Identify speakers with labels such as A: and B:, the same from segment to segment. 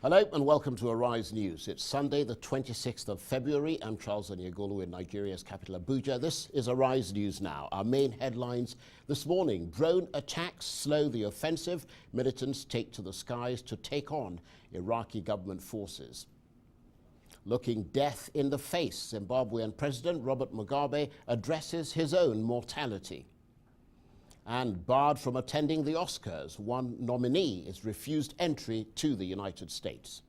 A: Hello and welcome to Arise News. It's Sunday, the 26th of February. I'm Charles Onyegulu in Nigeria's capital, Abuja. This is Arise News now. Our main headlines this morning: drone attacks slow the offensive. Militants take to the skies to take on Iraqi government forces. Looking death in the face, Zimbabwean President Robert Mugabe addresses his own mortality. And barred from attending the Oscars, one nominee is refused entry to the United States.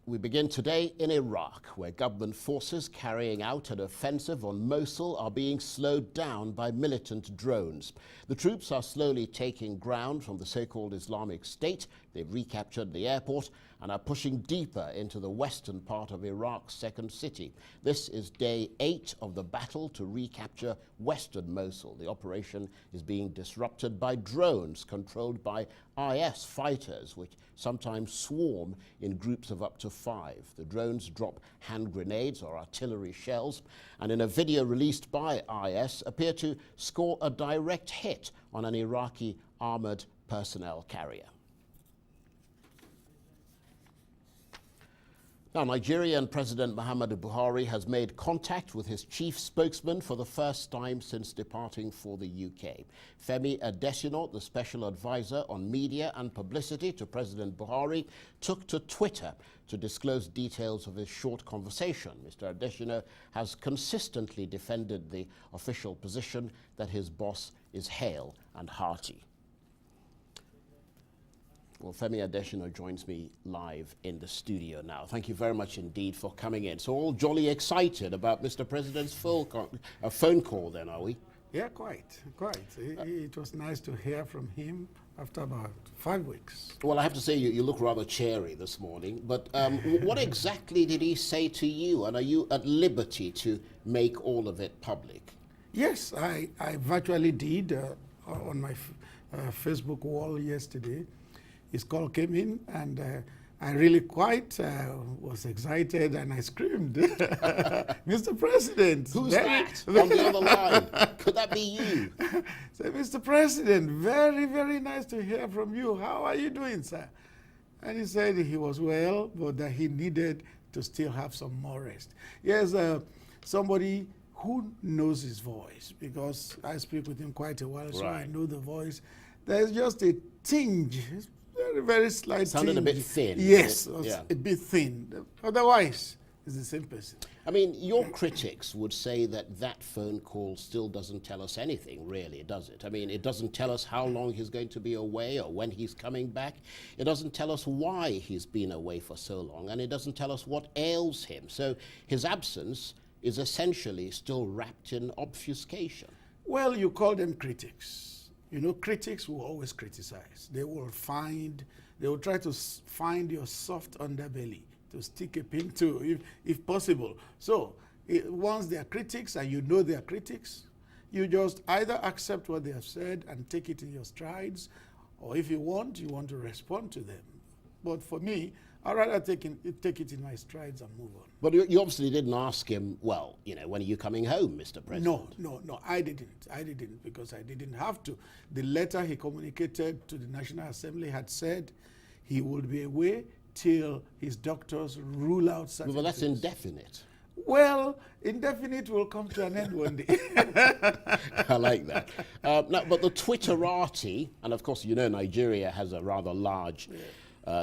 A: We begin today in Iraq, where government forces carrying out an offensive on Mosul are being slowed down by militant drones. The troops are slowly taking ground from the so-called Islamic State. They've recaptured the airport and are pushing deeper into the western part of Iraq's second city. This is day 8 of the battle to recapture western Mosul. The operation is being disrupted by drones controlled by IS fighters, which sometimes swarm in groups of up to 5. The drones drop hand grenades or artillery shells, and in a video released by IS appear to score a direct hit on an Iraqi armored personnel carrier. Now, Nigerian President Muhammadu Buhari has made contact with his chief spokesman for the first time since departing for the UK. Femi Adesina, the special advisor on media and publicity to President Buhari, took to Twitter to disclose details of his short conversation. Mr. Adesina has consistently defended the official position that his boss is hale and hearty. Well, Femi Adesina joins me live in the studio now. Thank you very much indeed for coming in. So all jolly excited about Mr. President's phone call then, are we?
B: Yeah, quite. It was nice to hear from him after about 5 weeks.
A: Well, I have to say you look rather cheery this morning, but what exactly did he say to you, and are you at liberty to make all of it public?
B: Yes, I virtually did on my Facebook wall yesterday. His call came in, and I really quite was excited, and I screamed, "Mr. President!"
A: Who's that on the other line? Could that be you?
B: So, Mr. President, very, very nice to hear from you. How are you doing, sir? And he said he was well, but that he needed to still have some more rest. Yes, somebody who knows his voice, because I speak with him quite a while, so I know the voice. There's just a tinge. Very, very slight.
A: Sounded a bit thin.
B: Yes, yeah. A bit thin. Otherwise, it's the same person.
A: I mean, your critics would say that that phone call still doesn't tell us anything, really, does it? I mean, it doesn't tell us how long he's going to be away or when he's coming back. It doesn't tell us why he's been away for so long, and it doesn't tell us what ails him. So his absence is essentially still wrapped in obfuscation.
B: Well, you call them critics. You know, critics will always criticize. They will try to find your soft underbelly to stick a pin to, if possible. So once they are critics and you know they are critics, you just either accept what they have said and take it in your strides, or if you want to respond to them. But for me, I'd rather take it in my strides and move on.
A: But you obviously didn't ask him, well, you know, when are you coming home, Mr. President?
B: No, I didn't, because I didn't have to. The letter he communicated to the National Assembly had said he would be away till his doctors rule out certain
A: Well, that's
B: things.
A: Indefinite.
B: Well, indefinite will come to an end one day.
A: I like that. No, but the Twitterati, and of course, you know, Nigeria has a rather large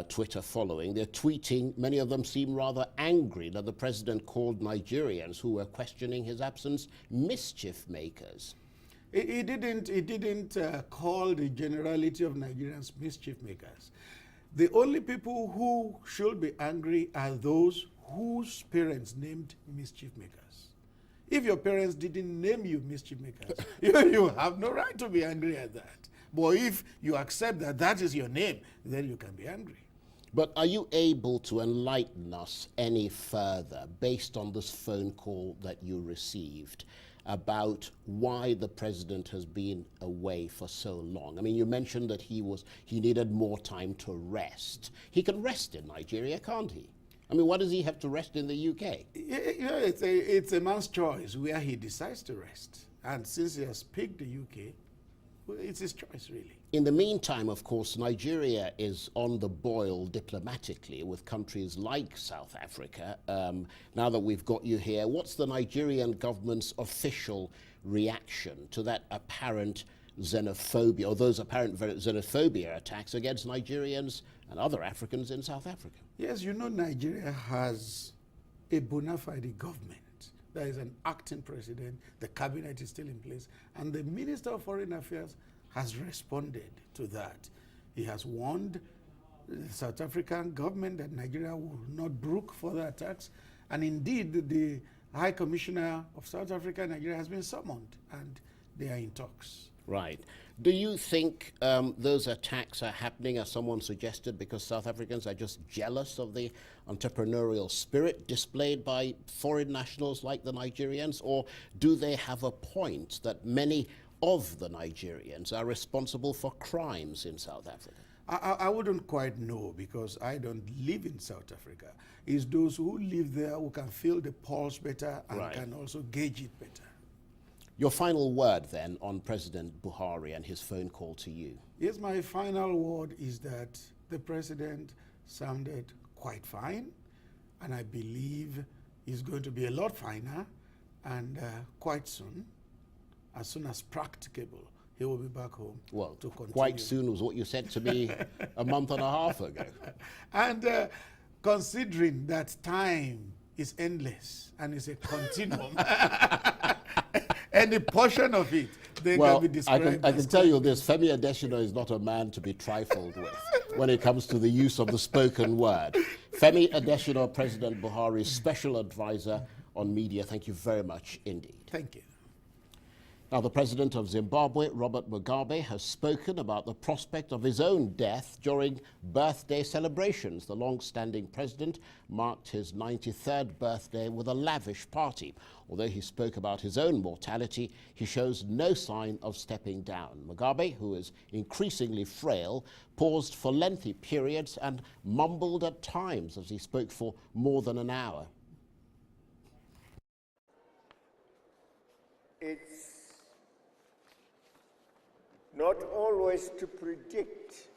A: Twitter following. They're tweeting, many of them seem rather angry that the president called Nigerians who were questioning his absence mischief makers.
B: He didn't call the generality of Nigerians mischief makers. The only people who should be angry are those whose parents named mischief makers. If your parents didn't name you mischief makers, you have no right to be angry at that. But if you accept that that is your name, then you can be angry.
A: But are you able to enlighten us any further, based on this phone call that you received, about why the president has been away for so long? I mean, you mentioned that he needed more time to rest. He can rest in Nigeria, can't he? I mean, why does he have to rest in the UK?
B: You know, it's a man's choice where he decides to rest. And since he has picked the UK, it's his choice, really.
A: In the meantime, of course, Nigeria is on the boil diplomatically with countries like South Africa. Now that we've got you here, what's the Nigerian government's official reaction to that apparent xenophobia, or those apparent xenophobia attacks against Nigerians and other Africans in South Africa?
B: Yes, you know, Nigeria has a bona fide government. There is an acting president, the cabinet is still in place, and the Minister of Foreign Affairs has responded to that. He has warned the South African government that Nigeria will not brook further attacks, and indeed the High Commissioner of South Africa and Nigeria has been summoned, and they are in talks.
A: Right. Do you think those attacks are happening, as someone suggested, because South Africans are just jealous of the entrepreneurial spirit displayed by foreign nationals like the Nigerians, or do they have a point that many of the Nigerians are responsible for crimes in South Africa?
B: I wouldn't quite know, because I don't live in South Africa. It's those who live there who can feel the pulse better and
A: Right.
B: can also gauge it better.
A: Your final word then on President Buhari and his phone call to you.
B: Yes, my final word is that the president sounded quite fine, and I believe he's going to be a lot finer, and quite soon as practicable, he will be back home
A: Well,
B: to continue.
A: quite soon was what you said to me a month and a half ago.
B: And considering that time is endless and is a continuum, any portion of it, they
A: Well,
B: can be described
A: I can tell you this, Femi Adesina is not a man to be trifled with when it comes to the use of the spoken word. Femi Adesina, President Buhari's special advisor on media, thank you very much indeed.
B: Thank you.
A: Now, the president of Zimbabwe, Robert Mugabe, has spoken about the prospect of his own death during birthday celebrations. The long-standing president marked his 93rd birthday with a lavish party. Although he spoke about his own mortality, he shows no sign of stepping down. Mugabe, who is increasingly frail, paused for lengthy periods and mumbled at times as he spoke for more than an hour.
C: It's not always to predict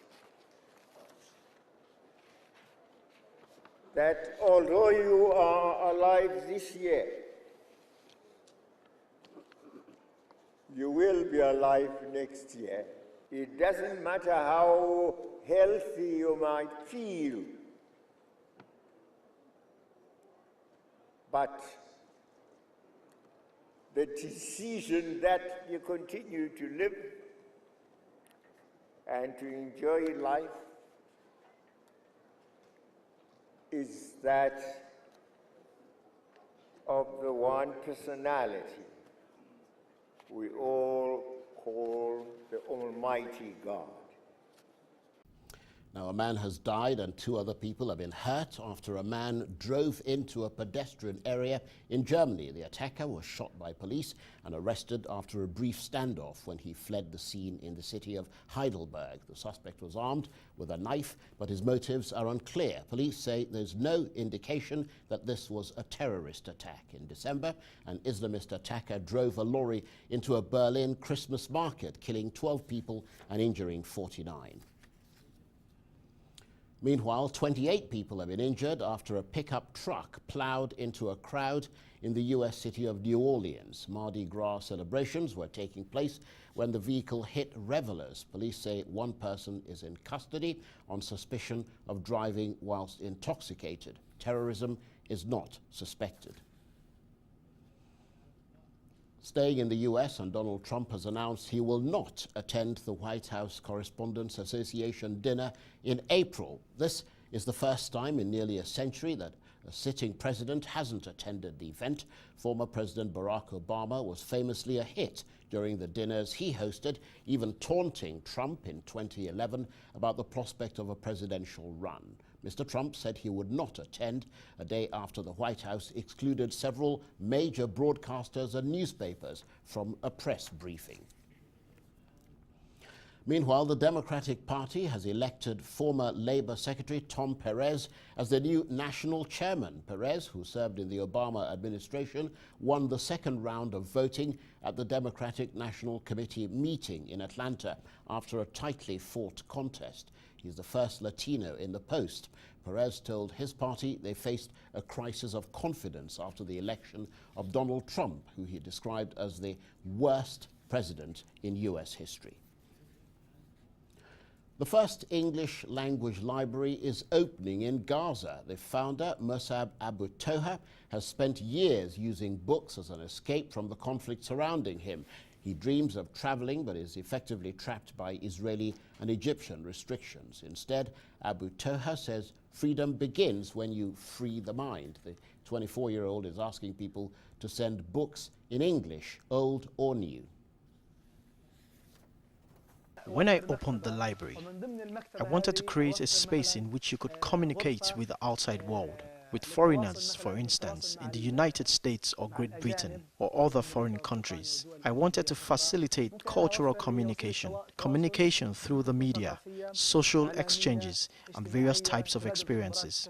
C: that although you are alive this year, you will be alive next year. It doesn't matter how healthy you might feel, but the decision that you continue to live and to enjoy life is that of the one personality we all call the Almighty God.
A: Now, a man has died and 2 other people have been hurt after a man drove into a pedestrian area in Germany. The attacker was shot by police and arrested after a brief standoff when he fled the scene in the city of Heidelberg. The suspect was armed with a knife, but his motives are unclear. Police say there's no indication that this was a terrorist attack. In December, an Islamist attacker drove a lorry into a Berlin Christmas market, killing 12 people and injuring 49. Meanwhile, 28 people have been injured after a pickup truck plowed into a crowd in the U.S. city of New Orleans. Mardi Gras celebrations were taking place when the vehicle hit revelers. Police say 1 person is in custody on suspicion of driving whilst intoxicated. Terrorism is not suspected. Staying in the U.S., and Donald Trump has announced he will not attend the White House Correspondents Association dinner in April. This is the first time in nearly a century that a sitting president hasn't attended the event. Former President Barack Obama was famously a hit during the dinners he hosted, even taunting Trump in 2011 about the prospect of a presidential run. Mr. Trump said he would not attend a day after the White House excluded several major broadcasters and newspapers from a press briefing. Meanwhile, the Democratic Party has elected former Labour Secretary Tom Perez as the new national chairman. Perez, who served in the Obama administration, won the second round of voting at the Democratic National Committee meeting in Atlanta after a tightly fought contest. He's the first Latino in the post. Perez told his party they faced a crisis of confidence after the election of Donald Trump, who he described as the worst president in U.S. history. The first English language library is opening in Gaza. The founder, Musab Abu Toha, has spent years using books as an escape from the conflict surrounding him. He dreams of traveling but is effectively trapped by Israeli and Egyptian restrictions. Instead, Abu Toha says freedom begins when you free the mind. The 24-year-old is asking people to send books in English, old or new.
D: When I opened the library, I wanted to create a space in which you could communicate with the outside world, with foreigners, for instance, in the United States or Great Britain or other foreign countries. I wanted to facilitate cultural communication, communication through the media, social exchanges, and various types of experiences.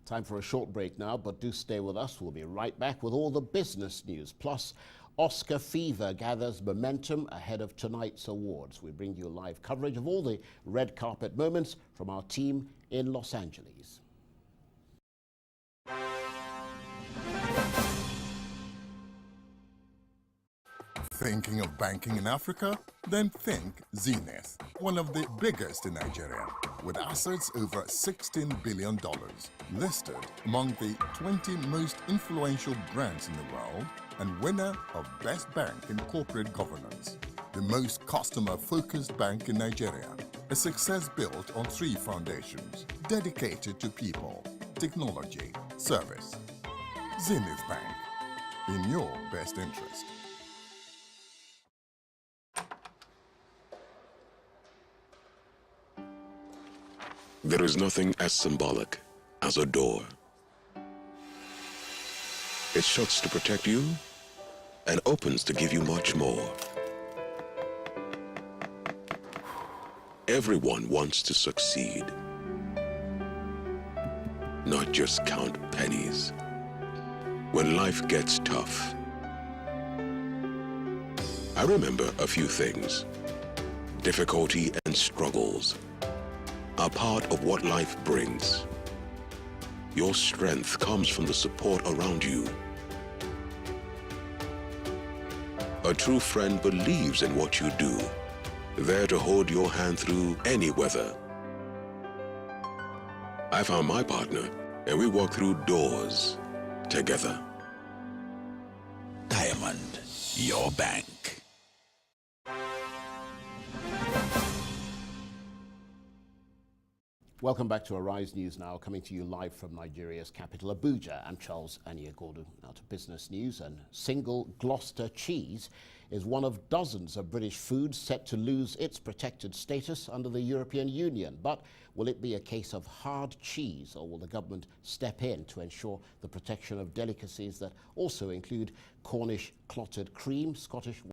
A: Time for a short break now, but do stay with us. We'll be right back with all the business news. Plus, Oscar fever gathers momentum ahead of tonight's awards. We bring you live coverage of all the red carpet moments from our team in Los Angeles.
E: Thinking of banking in Africa? Then think Zenith, one of the biggest in Nigeria, with assets over $16 billion, listed among the 20 most influential brands in the world, and winner of Best Bank in Corporate Governance. The most customer-focused bank in Nigeria, a success built on 3 foundations, dedicated to people, technology, service. Zenith Bank, in your best interest.
F: There is nothing as symbolic as a door. It shuts to protect you and opens to give you much more. Everyone wants to succeed, not just count pennies. When life gets tough, I remember a few things. Difficulty and struggles are part of what life brings. Your strength comes from the support around you. A true friend believes in what you do, there to hold your hand through any weather. I found my partner, and we walked through doors together.
G: Diamond, your bank.
A: Welcome back to Arise News Now, coming to you live from Nigeria's capital, Abuja. I'm Charles Aniagordu. Now to business news. And single Gloucester cheese is one of dozens of British foods set to lose its protected status under the European Union. But will it be a case of hard cheese, or will the government step in to ensure the protection of delicacies that also include Cornish clotted cream, Scottish